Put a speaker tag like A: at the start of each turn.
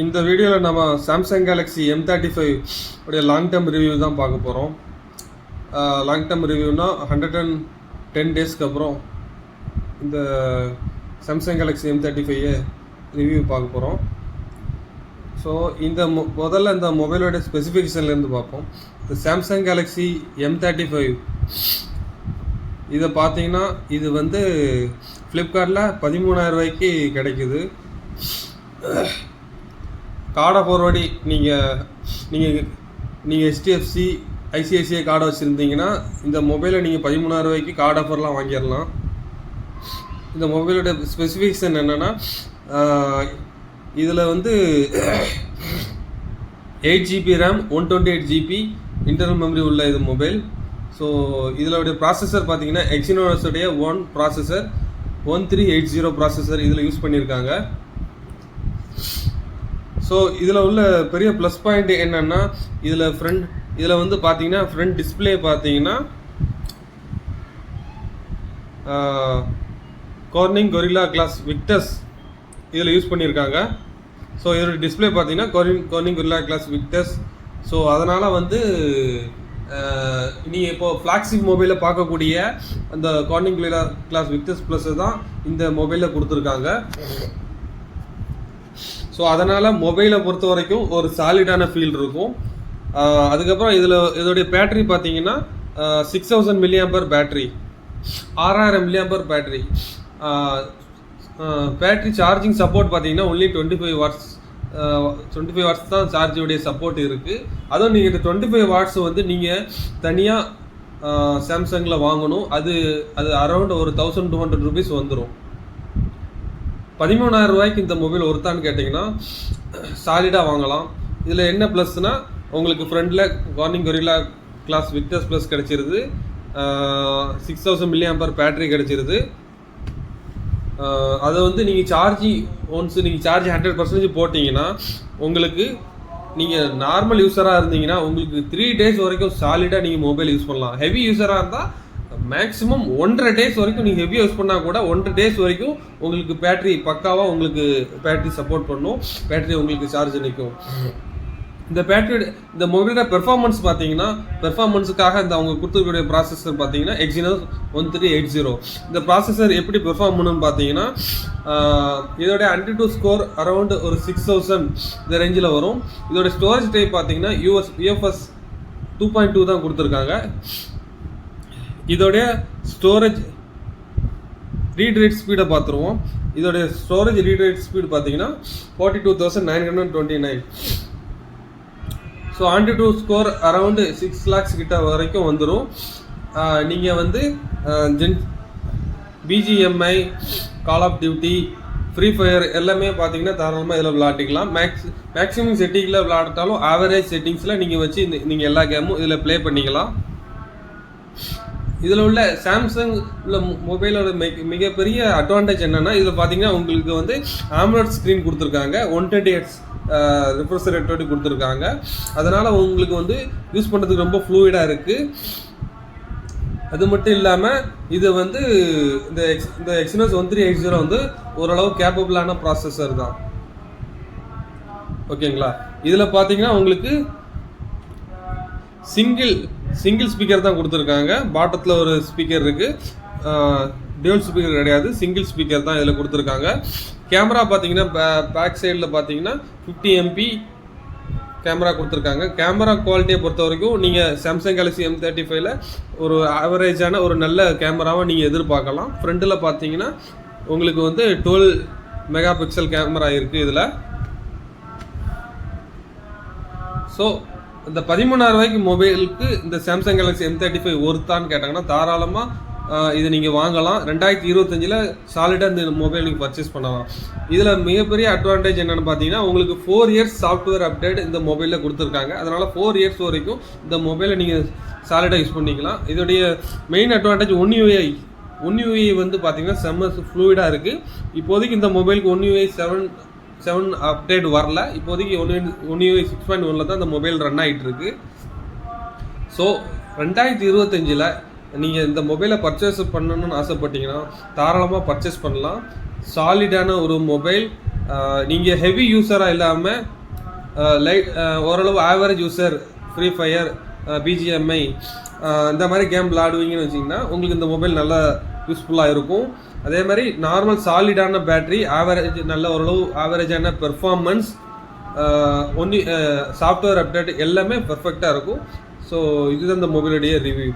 A: இந்த வீடியோவில் நம்ம சாம்சங் கேலக்ஸி M35 உடைய லாங் டேர்ம் ரிவ்யூ தான் பார்க்க போகிறோம். லாங் டேர்ம் ரிவ்யூனா 110 டேஸ்க்கு அப்புறம் இந்த சாம்சங் கேலக்ஸி M35 ரிவ்யூ பார்க்க போகிறோம். ஸோ முதல்ல இந்த மொபைலோட ஸ்பெசிஃபிகேஷன்லேருந்து பார்ப்போம். இந்த சாம்சங் கேலக்ஸி M35 இதை பார்த்தீங்கன்னா இது வந்து ஃப்ளிப்கார்ட்டில் 13,000 ரூபாய்க்கு கிடைக்குது. கார்டை ஃபார்வர்டி நீங்கள் HDFC ICICI கார்டை வச்சுருந்தீங்கன்னா இந்த மொபைலை நீங்கள் 13,000 ரூபாய்க்கு கார்டு ஆஃபர்லாம் வாங்கிடலாம். இந்த மொபைலோட ஸ்பெசிஃபிகேஷன் என்னென்னா, இதில் வந்து 8GB RAM 128 GB internal memory உள்ள இது மொபைல். ஸோ இதோடைய ப்ராசஸர் பார்த்தீங்கன்னா எக்ஸினோஸுடைய ப்ராசஸர் 1380 ப்ராசஸர் இதில் யூஸ் பண்ணியிருக்காங்க. ஸோ இதில் உள்ள பெரிய ப்ளஸ் பாயிண்ட் என்னென்னா, இதில் வந்து பார்த்தீங்கன்னா ஃப்ரண்ட் டிஸ்பிளே பார்த்தீங்கன்னா கார்னிங் கொரில்லா கிளாஸ் விக்டஸ் இதில் யூஸ் பண்ணியிருக்காங்க. ஸோ இதோட டிஸ்பிளே பார்த்தீங்கன்னா Corning Gorilla Glass Victus. So அதனால் வந்து நீங்கள் இப்போது ஃப்ளாக்ஷிப் மொபைலில் பார்க்கக்கூடிய அந்த Corning Gorilla Glass Victus plus தான் இந்த மொபைலில் கொடுத்துருக்காங்க. ஸோ அதனால் மொபைலை பொறுத்த வரைக்கும் ஒரு சாலிடான ஃபீல் இருக்கும். அதுக்கப்புறம் இதோடைய பேட்டரி பார்த்தீங்கன்னா 6000 mAh battery, 6000 mAh battery. Battery charging support பார்த்தீங்கன்னா ஒன்லி 25 வாட்ஸ் தான் சார்ஜுடைய சப்போர்ட் இருக்குது. அதுவும் நீங்கள் இந்த 25 வாட்ஸ் வந்து நீங்கள் தனியாக சாம்சங்கில் வாங்கணும். அது அரௌண்ட் ஒரு 1200 rupees வந்துடும். 13,000 ரூபாய்க்கு இந்த மொபைல் ஒருத்தான்னு கேட்டிங்கன்னா சாலிடாக வாங்கலாம். இதில் என்ன ப்ளஸ்னால், உங்களுக்கு ஃப்ரண்டில் Corning Gorilla Glass Victus plus கிடச்சிருது, 6000 mAh பேட்டரி கிடச்சிருது. அதை வந்து நீங்கள் நீங்கள் சார்ஜ் 100% போட்டிங்கன்னா உங்களுக்கு, நீங்கள் நார்மல் யூஸராக இருந்தீங்கன்னா உங்களுக்கு 3 days வரைக்கும் சாலிடாக நீங்கள் மொபைல் யூஸ் பண்ணலாம். ஹெவி யூஸராக இருந்தால் மேக்ஸிமம் 1.5 days வரைக்கும் நீங்கள் ஹெவியாக யூஸ் பண்ணால் கூட 1 days வரைக்கும் உங்களுக்கு பேட்டரி பக்காவாக உங்களுக்கு பேட்டரி சப்போர்ட் பண்ணும். பேட்டரி உங்களுக்கு சார்ஜ் நிற்கும். இந்த மொபைலோட பெர்ஃபார்மன்ஸ் பார்த்தீங்கன்னா, பெர்ஃபார்மன்ஸுக்காக அவங்க கொடுத்துருக்கூடிய ப்ராசஸர் பார்த்தீங்கன்னா எக்ஸினோஸ் 1380. இந்த ப்ராசஸர் எப்படி பெர்ஃபார்ம் பண்ணுன்னு பார்த்தீங்கன்னா, இதோட AnTuTu ஸ்கோர் அரௌண்ட் ஒரு 6000 இந்த ரேஞ்சில் வரும். இதோட ஸ்டோரேஜ் டைப் பார்த்தீங்கன்னா UFS 2.2 தான் கொடுத்துருக்காங்க. இதோடைய ஸ்டோரேஜ் ரீட் ரைட் ஸ்பீடை பார்த்துருவோம். இதோடைய ஸ்டோரேஜ் ரீட் ரைட் ஸ்பீடு பார்த்தீங்கன்னா 42,929. So AnTuTu score around 6 lakhs கிட்ட வரைக்கும் வந்துடும். நீங்கள் வந்து BGMI, Call of Duty, Free Fire எல்லாமே பார்த்தீங்கன்னா தாராளமாக இதில் விளையாட்டிக்கலாம். மேக்ஸிமம் செட்டிங்கில் விளையாட்டாலும் ஆவரேஜ் செட்டிங்ஸில் நீங்கள் வச்சு நீங்கள் எல்லா கேமும் இதில் ப்ளே பண்ணிக்கலாம். இதில் உள்ள சாம்சங் உள்ள மொபைலோட மிகப்பெரிய அட்வான்டேஜ் என்னென்னா, இதில் பார்த்தீங்கன்னா உங்களுக்கு வந்து AMOLED ஸ்க்ரீன் கொடுத்துருக்காங்க, 120Hz ரிஃப்ரெஷ் ரேட்டோடு கொடுத்துருக்காங்க. அதனால் உங்களுக்கு வந்து யூஸ் பண்ணுறதுக்கு ரொம்ப ஃப்ளூயிடாக இருக்குது. அது மட்டும் இல்லாமல் இது வந்து இந்த எக்ஸினோஸ் 1380 வந்து ஓரளவு கேப்பபிளான ப்ராசஸர் தான். ஓகேங்களா? இதில் பார்த்தீங்கன்னா உங்களுக்கு சிங்கிள் ஸ்பீக்கர் தான் கொடுத்துருக்காங்க. பாட்டத்தில் ஒரு ஸ்பீக்கர் இருக்குது, டியூவல் ஸ்பீக்கர் கிடையாது, சிங்கிள் ஸ்பீக்கர் தான் இதில் கொடுத்துருக்காங்க. கேமரா பார்த்தீங்கன்னா பேக் சைடில் பார்த்தீங்கன்னா 50 MP கேமரா கொடுத்துருக்காங்க. கேமரா குவாலிட்டியை பொறுத்த வரைக்கும் நீங்கள் சாம்சங் கேலக்ஸி M35 ஒரு ஆவரேஜான ஒரு நல்ல கேமராவை நீங்கள் எதிர்பார்க்கலாம். ஃப்ரண்ட்டில் பார்த்தீங்கன்னா உங்களுக்கு வந்து 12 MP கேமரா இருக்குது இதில். ஸோ இந்த 13,000 ரூபாய்க்கு மொபைலுக்கு இந்த சாம்சங் கேலக்ஸி M35 ஒருத்தான்னு கேட்டாங்கன்னா தாராளமாக இது நீங்கள் வாங்கலாம். 2025 சாலிடாக இந்த மொபைல் நீங்கள் பர்ச்சேஸ் பண்ணலாம். இதில் மிகப்பெரிய அட்வான்டேஜ் என்னென்னு பார்த்தீங்கன்னா, உங்களுக்கு 4 years சாஃப்ட்வேர் அப்டேட் இந்த மொபைலில் கொடுத்துருக்காங்க. அதனால் 4 years வரைக்கும் இந்த மொபைலை நீங்கள் சாலிடாக யூஸ் பண்ணிக்கலாம். இதோடைய மெயின் அட்வான்டேஜ் ஒன் யூஐ வந்து பார்த்தீங்கன்னா செம்ம ஃப்ளூயிடாக இருக்குது. இப்போதைக்கு இந்த மொபைலுக்கு ஒன் யூஐ 7 அப்டேட் வரல. இப்போதைக்கு ஒன் யூஐ 6.1 தான் இந்த மொபைல் ரன் ஆகிட்டு இருக்கு. ஸோ 2025 நீங்கள் இந்த மொபைலை பர்ச்சேஸ் பண்ணணும்னு ஆசைப்பட்டீங்கன்னா தாராளமாக பர்ச்சேஸ் பண்ணலாம். சாலிடான ஒரு மொபைல், நீங்கள் ஹெவி யூஸராக இல்லாமல் லைட் ஓரளவு average user free fire BGMI இந்த மாதிரி கேம் விளாடுவீங்கன்னு வச்சிங்கன்னா உங்களுக்கு இந்த மொபைல் நல்லா யூஸ்ஃபுல்லாக இருக்கும். அதே மாதிரி நார்மல் சாலிடான பேட்ரி, ஆவரேஜ் நல்ல ஓரளவு ஆவரேஜான பெர்ஃபார்மன்ஸ், ஒன்லி சாஃப்ட்வேர் அப்டேட் எல்லாமே பர்ஃபெக்டாக இருக்கும். ஸோ இதுதான் இந்த மொபைலுடைய ரிவ்யூ.